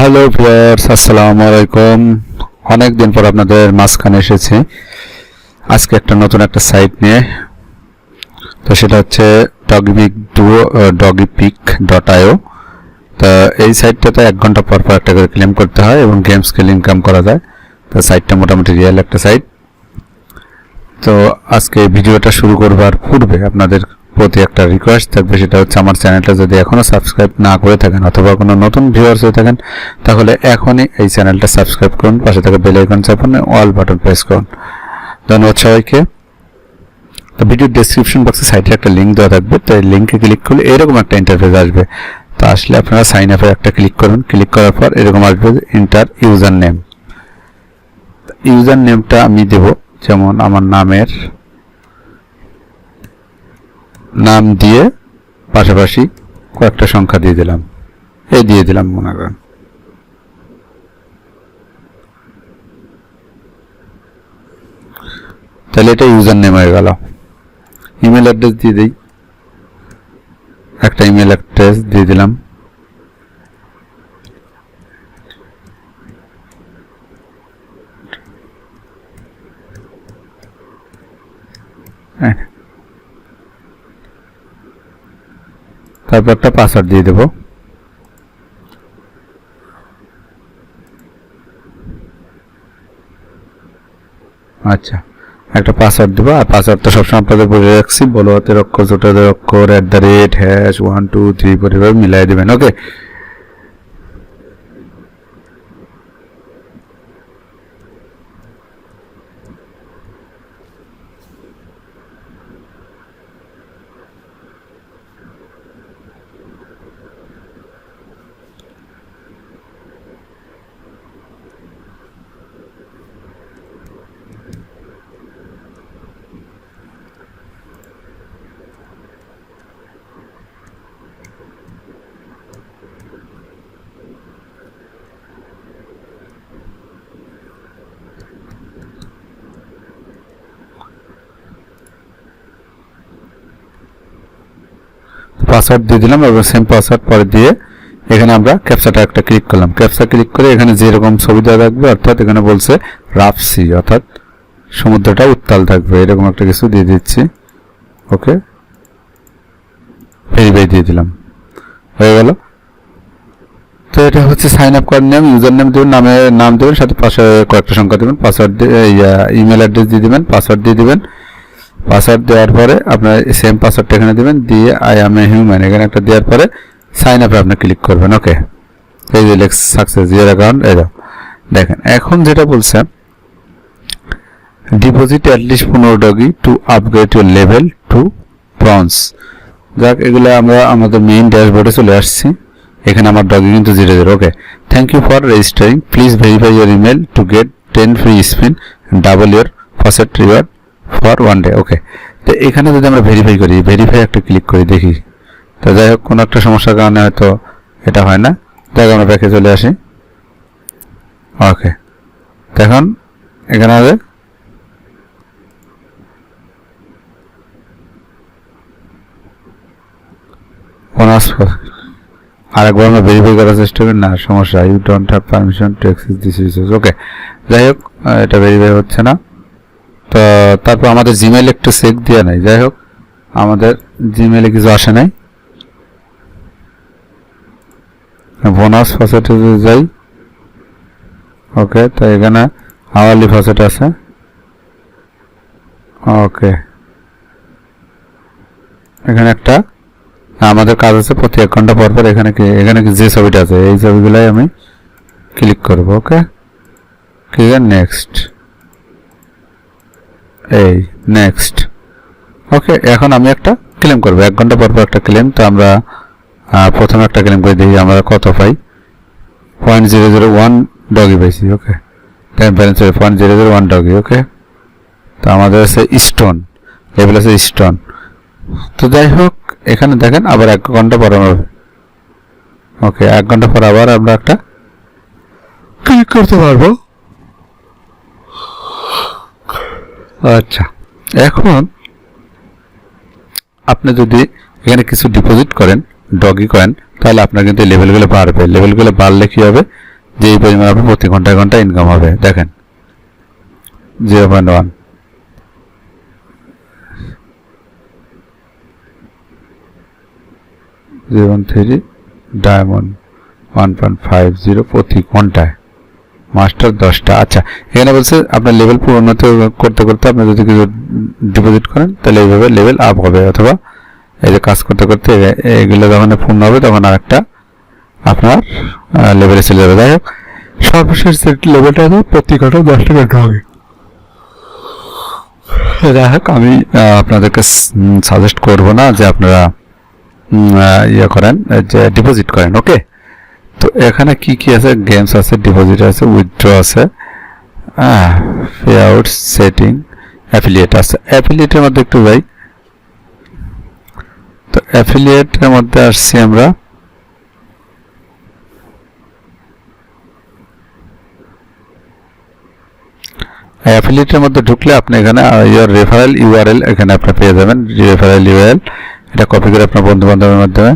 Hello viewers, আসসালামু আলাইকুম। অনেক দিন পর আপনাদের মাঝখানে এসেছি আজকে একটা নতুন একটা সাইট নিয়ে। তো সেটা হচ্ছে doggypic.io। তো এই সাইটটাতে 1 ঘন্টা পর পর একটা করে ক্লেম করতে হয় এবং গেমস খেলে ইনকাম করা যায়। তো সাইটটা মোটামুটি রিয়েল একটা সাইট। তো আজকে ভিডিওটা শুরু করবার পূর্বে আপনাদের প্রতি একটা রিকোয়েস্ট থাকবে, সেটা হচ্ছে আমার চ্যানেলটা যদি এখনও সাবস্ক্রাইব না করে থাকেন অথবা কোনো নতুন ভিউয়ার্স হয়ে থাকেন তাহলে এখনই এই চ্যানেলটা সাবস্ক্রাইব করুন, পাশে থাকা বেল আইকন চাপুন, অল বাটন প্রেস করুন। ধন্যবাদ সবাইকে। তো ভিডিওর ডেসক্রিপশন বক্সে সাইটে একটা লিঙ্ক দেওয়া থাকবে, তো এই লিঙ্কে ক্লিক করলে এরকম একটা ইন্টারফেস আসবে। তো আসলে আপনারা সাইন আপে একটা ক্লিক করুন, ক্লিক করার পর এরকম আসবে ইন্টার ইউজার নেম। ইউজার নেমটা আমি দেব যেমন আমার নামের নাম দিয়ে পাশাপাশি কয়েকটা সংখ্যা দিয়ে দিলাম, দিয়ে দিলাম মনে করেন। তাহলে এটা ইউজার নেম হয়ে গেল। ইমেল অ্যাড্রেস দিয়ে দিই, একটা ইমেল অ্যাড্রেস দিয়ে দিলাম। তারপর একটা পাসওয়ার্ড দিয়ে দেব। আচ্ছা, একটা পাসওয়ার্ড দেবো। আর পাসওয়ার্ডটা সবসময় আপনাদের বলে রাখছি, বড় হাতের অক্ষর, ছোট হাতের অক্ষর, ##123 পরিভাবে মিলাই দেবেন। ওকে, পাসওয়ার্ড দিয়ে দিলাম এবং সেম পাসওয়ার্ড পরে দিয়ে এখানে আমরা ক্যাপচাটা একটা ক্লিক করলাম। ক্যাপচা ক্লিক করে এখানে যেরকম ছবি দেওয়া থাকবে, অর্থাৎ এখানে বলছে রাফ সি, অর্থাৎ সমুদ্রটা উত্তাল থাকবে, এরকম একটা কিছু দিয়ে দিচ্ছি। ওকে, ভেরিফাই দিয়ে দিলাম, হয়ে গেল। তো এটা হচ্ছে সাইন আপ করার নিয়ম। ইউজার নেম দেবেন, নাম দেবেন, সাথে পাশে কয়েকটা সংখ্যা দেবেন, পাসওয়ার্ড ইমেল অ্যাড্রেস দিয়ে দেবেন, পাসওয়ার্ড দিয়ে দিবেন। পাসওয়ার্ড দেওয়ার পরে আপনার সেম পাসওয়ার্ডটা এখানে দেবেন, দিয়ে আই অ্যাম এ হিউম্যান এখানে একটা দেওয়ার পরে সাইন আপে আপনি ক্লিক করবেন। ওকে, এই যে সাকসেস ইয়ার অ্যাকাউন্ট। এই দেখেন এখন যেটা বলছে deposit at least 15 Doggy to upgrade your level to bronze. যাক, এগুলো আমরা আমাদের মেইন ড্যাশবোর্ডে চলে আসছি। এখানে আমার ডগি কিন্তু 0 okay, thank you for registering, please verify your email to get 10 free spin, double your faucet reward for 1 day. Okay, তো এখানে যদি আমরা ভেরিফাই করি, ভেরিফাই একটা ক্লিক করি দেখি। তো যাই হোক, কোনো একটা সমস্যার কারণে হয়তো এটা হয় না। যাই হোক, আমরা ব্যাকে চলে আসি। ওকে, দেখুন এখানে হবে আরেকবার আমরা ভেরিফাই করার চেষ্টা করি, না সমস্যা, you don't have permission to access this resource. Okay, যাই হোক, এটা ভেরিফাই হচ্ছে না। তো তারপর আমাদের জিমেইল একটু চেক দিয়ে নাই। যাই হোক, আমাদের জিমেইলে কিছু আসে নাই। বোনাস ফসেটে যাই। ওকে, তো এখানে আওয়ারলি ফসেট আছে। ওকে, এখানে একটা আমাদের কাজ আছে প্রতি 1 ঘন্টা পর পর এখানে যে ছবিটা আছে এই ছবিগুলাই আমি ক্লিক করব। ওকে, ক্লিক নেক্সট, এই নেক্সট। ওকে, এখন আমি একটা ক্লেম করব 1 ঘন্টা পর পর একটা ক্লেম। তো আমরা প্রথমে একটা ক্লেম করে দেখি আমরা কত পাই। 0.001 ডগি পাইছি। ওকে, ব্যালেন্স 0.001 ডগি। ওকে, তো আমাদের আছে স্টোন, লেভেল আছে স্টোন। তো যাই হোক, এখানে দেখেন আবার 1 ঘন্টা পর আমরা, ওকে 1 ঘন্টা পর আবার আমরা একটা ক্লিক করতে পারবো। আচ্ছা, এখন আপনি যদি এখানে কিছু ডিপোজিট করেন ডগি কয়েন, তাহলে আপনার কিন্তু লেভেলগুলো বাড়বে। লেভেলগুলো বাড়লে কি হবে, যে এই পরিমাণ আপনার প্রতি ঘন্টায় ঘন্টায় ইনকাম হবে। দেখেন 0.1, 0.3 ডায়মন্ড 1.50 প্রতি ঘন্টায়, মাস্টার 10টা। আচ্ছা, এখানে বলছে আপনার লেভেল উন্নত করতে করতে আপনি যদি কিছু ডিপোজিট করেন তাহলে এইভাবে লেভেল আপ হবে, অথবা এই যে কাজ করতে করতে এগুলো যখন পূর্ণ হবে তখন আর একটা আপনার লেভেলে চলে যাবে। যাই হোক, সর্বশেষ লেভেলটা প্রতি ঘন্টায় 10 টাকা হবে। যাই হোক, আমি আপনাদেরকে সাজেস্ট করব না যে আপনারা ইয়ে করেন, যে ডিপোজিট করেন। ওকে, তো এখানে কি কি আছে? গেমস আছে, ডিপোজিট আছে, উইথড্র আছে, পে আউট, সেটিং, অ্যাফিলিয়েট আছে। অ্যাফিলিয়েটের মধ্যে একটু যাই। তো অ্যাফিলিয়েটের মধ্যে আসছি আমরা। অ্যাফিলিয়েটের মধ্যে ঢুকলে আপনি এখানে ইয়োর রেফারেল ইউআরএল এখানে আপনি পেয়ে যাবেন। রেফারেল ইউআরএল এটা কপি করে আপনার বন্ধু বান্ধবের মাধ্যমে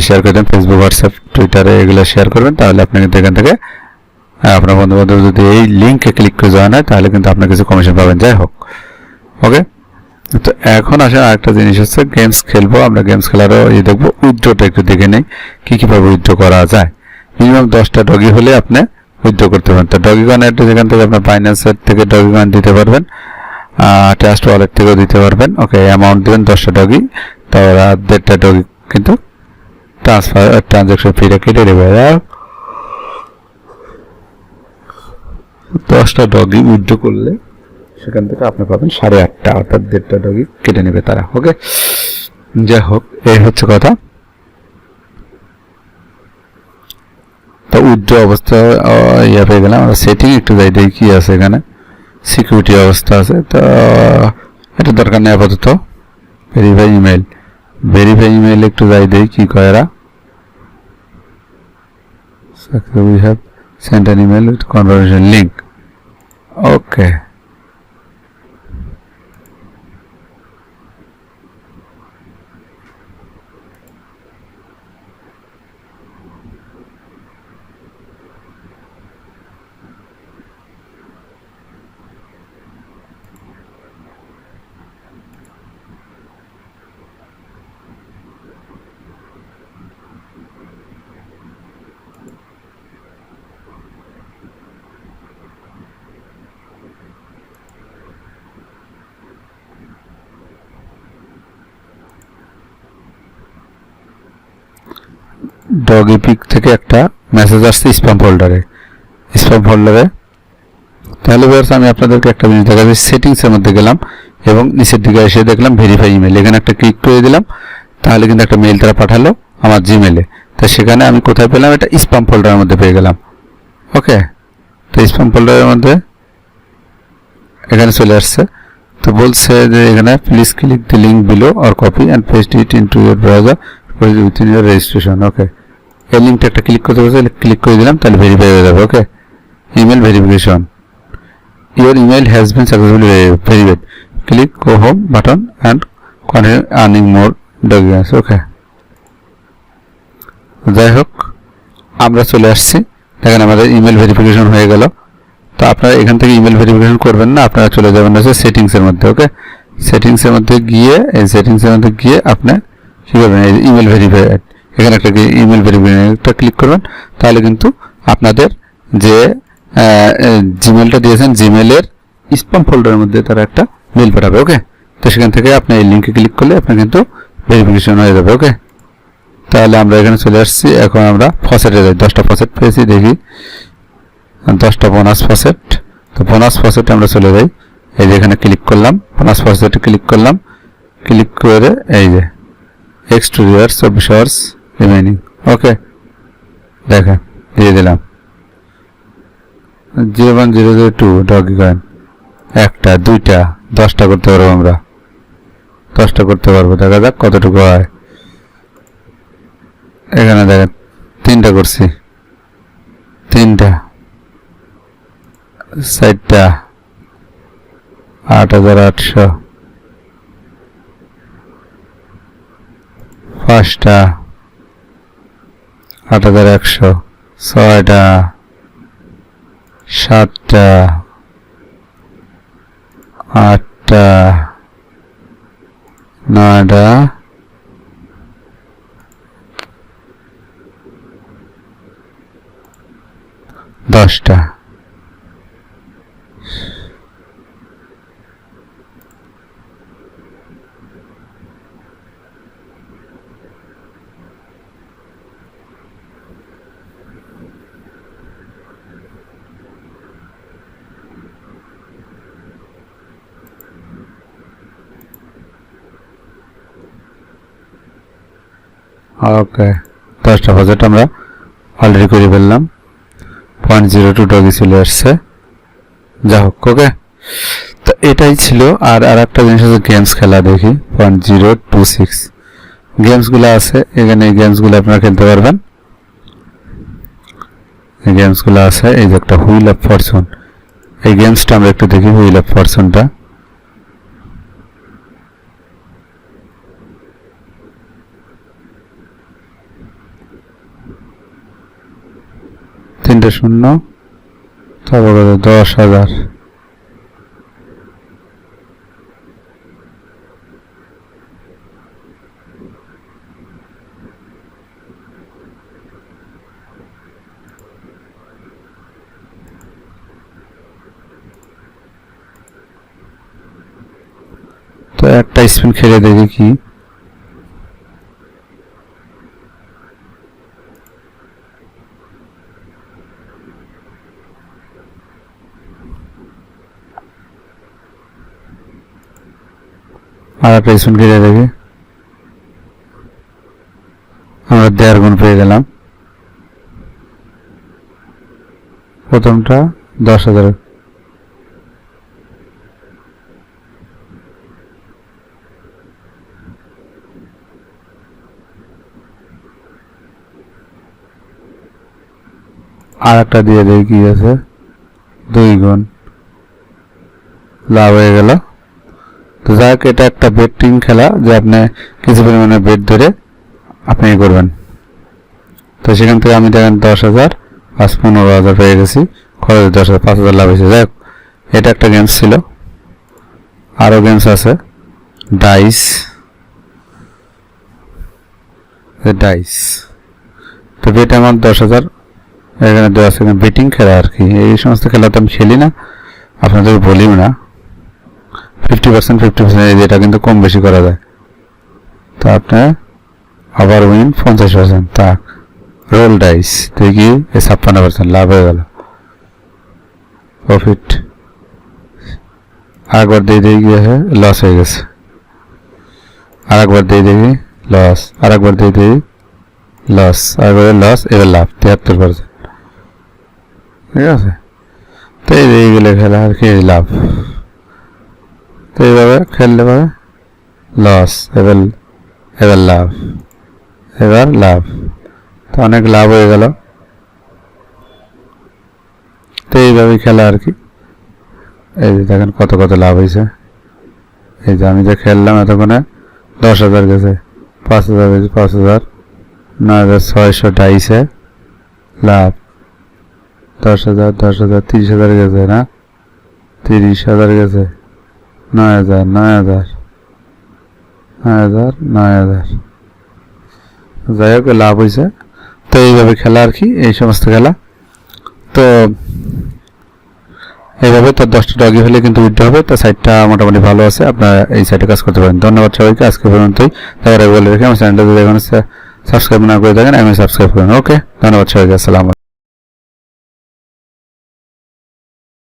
শেয়ার করে দেন, ফেসবুক, হোয়াটসঅ্যাপ, টুইটারে এগুলো শেয়ার করবেন। তাহলে আপনি কিন্তু এখান থেকে আপনার বন্ধু বান্ধব যদি এই লিঙ্কে ক্লিক করে জয়েন হয় তাহলে কিন্তু আপনার কিছু কমিশন পাবেন। যাই হোক, ওকে। তো এখন আসে আরেকটা জিনিস হচ্ছে, গেমস খেলবো আমরা। গেমস খেলারও দেখবো। উইথড্রটা একটু দেখে নেই কীভাবে উইথড্র করা যায়। মিনিমাম 10টা ডগি হলে আপনি উইথড্র করতে পারেন। তো ডগিকয়েন অ্যাড্রেস এখান থেকে আপনার বাইন্যান্সের থেকে ডগিকয়েন দিতে পারবেন, ট্রাস্ট ওয়ালেট থেকেও দিতে পারবেন। ওকে, অ্যামাউন্ট দেবেন 10টা ডগি, তো 1.5টা ডগি কিন্তু ট্রানজাকশন ফিটা কেটে দেবে। 10টা ডগি উইথড্র করলে সেখান থেকে আপনি পাবেন 8.5টা, অর্থাৎ 1.5টা ডগি কেটে নেবে তারা। ওকে, যাই হোক, এই হচ্ছে কথা। তো উইথড্র অবস্থা ইয়ে পেয়ে গেলাম। আমরা সেটিং একটু যাই, দেখি কি আছে এখানে। সিকিউরিটি অবস্থা আছে, তো এটা দরকার নেই আপাতত। ভেরিফাই ইমেল, ভেরিফাই ইমেল একটু যাই, দেখি কি কয় এরা। we have sent an email with confirmation link. Okay, Doggy Pick থেকে একটা মেসেজ আসছে স্প্যাম ফোল্ডারে। তাহলে বেশ আমি আপনাদেরকে একটা জিনিস দেখাচ্ছি। সেটিংসের মধ্যে গেলাম এবং নিচের দিকে এসে দেখলাম ভেরিফাই ইমেল, এখানে একটা ক্লিক করে দিলাম। তাহলে কিন্তু একটা মেইল তারা পাঠালো আমার জিমেলে। তো সেখানে আমি কোথায় পেলাম? এটা স্প্যাম ফোল্ডারের মধ্যে পেয়ে গেলাম। ওকে, তো স্প্যাম ফোল্ডারের মধ্যে এখানে চলে আসছে। তো বলছে যে এখানে please click the link below or copy and paste it into your browser within your registration. Okay, এই লিঙ্কটা একটা ক্লিক করতে বলছে, ক্লিক করে দিলাম, তাহলে ভেরিফাই হয়ে যাবে। Okay, email verification, your email has been successfully verified, click go home button and continue earning more documents. Okay, যাই হোক, আমরা চলে আসছি। দেখেন আমাদের ইমেল ভেরিফিকেশন হয়ে গেল। তো আপনারা এখান থেকে ইমেল ভেরিফিকেশন করবেন না, আপনারা চলে যাবেন হচ্ছে সেটিংসের মধ্যে। ওকে, সেটিংসের মধ্যে গিয়ে আপনি কী করবেন? এই ইমেল ভেরিফাইড, এখানে একটা ইমেল ভেরিফিকেশনটা ক্লিক করবেন। তাহলে কিন্তু আপনাদের যে জিমেলটা দিয়েছেন, জিমেলের স্প্যাম ফোল্ডারের মধ্যে তারা একটা মেল পাঠাবে। ওকে, তো সেখান থেকে আপনি এই লিঙ্কে ক্লিক করলে আপনার কিন্তু ভেরিফিকেশন হয়ে যাবে। ওকে, তাহলে আমরা এখানে চলে আসছি। এখন আমরা ফসেটে যাই। 10টা ফসেট পেয়েছি, দেখি 10টা বোনাস ফসেট। তো বোনাস ফসেটে আমরা চলে যাই। এই যে এখানে ক্লিক করলাম, বোনাস ফসেটে ক্লিক করলাম। ক্লিক করে এই যে এক্স2 ইয়ার্স 24 আওয়ার্স রিমেনিং। ওকে, দেখেন দিয়ে দিলাম 01002 ডগিকয়েন। 1টা 2টা 10টা করতে পারবো আমরা, 10টা করতে পারবো। দেখা যাক কতটুকু হয়। এখানে দেখেন 3টা করছি, 3টা 4টা 8800, 5টা 8100, 6টা 7টা 8টা 9টা 10টা। ওকে, 10টা বাজেট আমরা অলরেডি করে ফেললাম। 0.02 ডগি চলে আসছে। যা হোক, ওকে, তো এটাই ছিল। আর একটা জিনিস হচ্ছে গেমস খেলা। দেখি 0.026 গেমসগুলো আছে এখানে। এই গেমসগুলো আপনারা খেলতে পারবেন। এই গেমসগুলো আছে। এই যে একটা হুইল অফ ফরচুন, এই গেমসটা আমরা একটু দেখি। হুইল অফ ফরচুনটা তিনটে শূন্য, তারপরে 10,000। তো একটা স্পিন খেলে দেখি কি। আর একটা স্পিন খেলে দেখি। আমরা 1.5 গুণ পেয়ে গেলাম। প্রথমটা 10,000। আর একটা দিয়ে দেখি কি আছে। 2 গুণ লাভ হয়ে গেল। তো যাক, এটা একটা বেটিং খেলা যে আপনি কিছু পরিমাণে বেট ধরে আপনি করবেন। তো সেখান থেকে আমি দেখেন 10,000 আজ 15,000 পেয়ে গেছি। খরচ 10,000, 5,000 লাভ হয়েছে। যাই হোক, এটা একটা গেমস ছিল। আরও গেমস আছে। Dice, dice. তো বেট আমার 10,000 এখানে দেওয়া আছে। বেটিং খেলা আর কি। এই সমস্ত খেলা তো আমি খেলি না, আপনাদের বলিও না। 50% 50% এটা কিন্তু কম বেশি করা যায়। তো আপনার আবার উইন 50%। তা রোল ডাইস দেখি 56% লাভ হয়ে গেল। প্রফিট আরেকবার দিয়ে দিয়ে গিয়ে লস হয়ে গেছে। আরেকবার দিয়ে দেখি লস, আরেকবার দিয়ে দেখি লস, আরেকবার লস, এবার লাভ 73%। ঠিক আছে, তো এইগুলো খেলা আর কি লাভ। তো এইভাবে খেললে পারে লস, এবার লাভ, এবার লাভ। তো অনেক লাভ হয়ে গেল। তো এইভাবেই খেলা আর কি। এই যে দেখেন কত কত লাভ হয়েছে। এই যে আমি যে খেললাম এতক্ষণে 10,000 গেছে, 5,000 গেছে, 5,000, 9,600 ডাইসে লাভ। 10,000 10,000 30,000 গেছে না, 30,000 গেছে, 9,000 9,000 9,000 9,000। যাই হোক, লাভ হয়েছে। তো এইভাবে খেলা আর কি, এই সমস্ত খেলা। তো এইভাবে তো 10টা ডগি হলে কিন্তু উইথড্র হবে। তো সাইটটা মোটামুটি ভালো আছে, আপনারা এই সাইটে কাজ করতে পারেন। ধন্যবাদ সবাইকে। আজকে পর্যন্তই। তারপরে বলে রেখে আমার চ্যানেলটা যদি এখন সাবস্ক্রাইব না করে থাকেন আমি সাবস্ক্রাইব করেন। ওকে, ধন্যবাদ সবাইকে। আসসালাম।